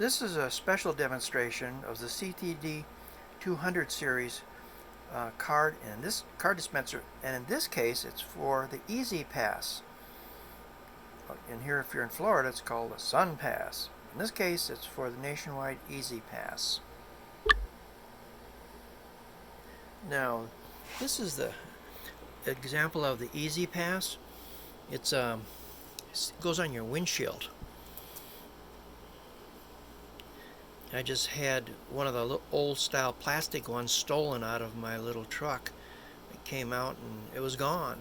This is a special demonstration of the CTD 200 series card and this card dispenser, and in this case it's for the Easy Pass. In here, if you're in Florida, it's called the Sun Pass. In this case, it's for the nationwide Easy Pass. Now, this is the example of the Easy Pass. It goes on your windshield. I just had one of the old style plastic ones stolen out of my little truck. It came out and it was gone.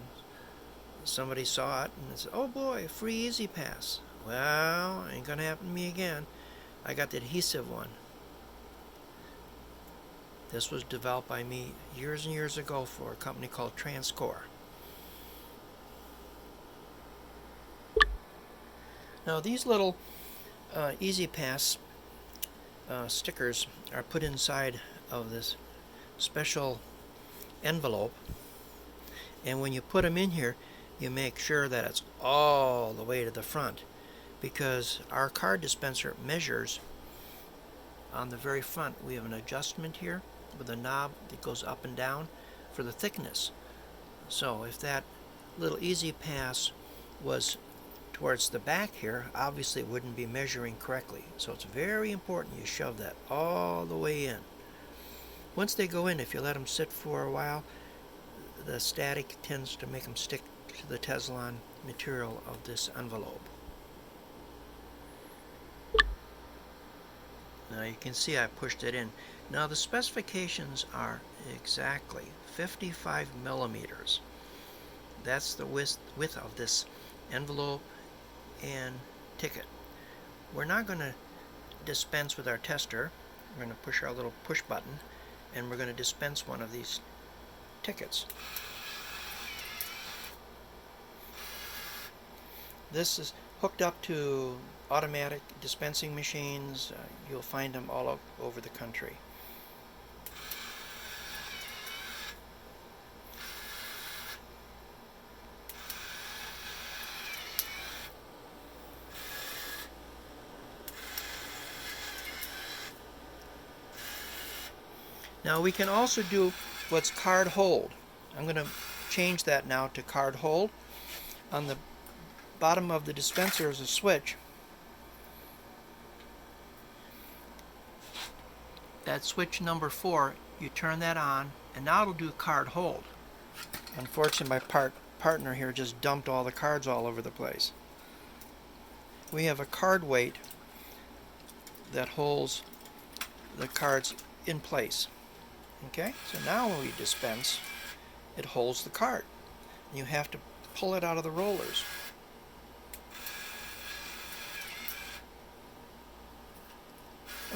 Somebody saw it and said, "Oh boy, free Easy Pass." Well, ain't gonna happen to me again. I got the adhesive one. This was developed by me years and years ago for a company called Transponder. Now these little Easy Pass stickers are put inside of this special envelope, and when you put them in here, you make sure that it's all the way to the front, because our card dispenser measures on the very front. We have an adjustment here with a knob that goes up and down for the thickness. So if that little Easy Pass was towards the back here, obviously it wouldn't be measuring correctly. So it's very important you shove that all the way in. Once they go in, if you let them sit for a while, the static tends to make them stick to the Teflon material of this envelope. Now you can see I pushed it in. Now the specifications are exactly 55 millimeters. That's the width of this envelope and ticket. We're not going to dispense with our tester. We're going to push our little push button and we're going to dispense one of these tickets. This is hooked up to automatic dispensing machines. You'll find them all over the country. Now we can also do what's card hold. I'm going to change that now to card hold. On the bottom of the dispenser is a switch. That switch number 4, you turn that on, and now it'll do card hold. Unfortunately, my partner here just dumped all the cards all over the place. We have a card weight that holds the cards in place. Okay, so now when we dispense, it holds the card. You have to pull it out of the rollers.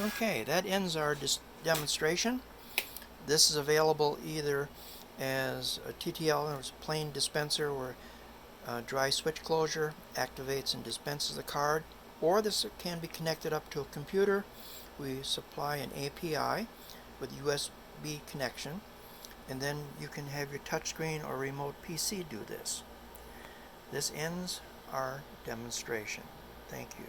Okay, that ends our demonstration. This is available either as a TTL, or as a plain dispenser, where dry switch closure activates and dispenses the card, or this can be connected up to a computer. We supply an API with USB connection, and then you can have your touchscreen or remote PC do this. This ends our demonstration. Thank you.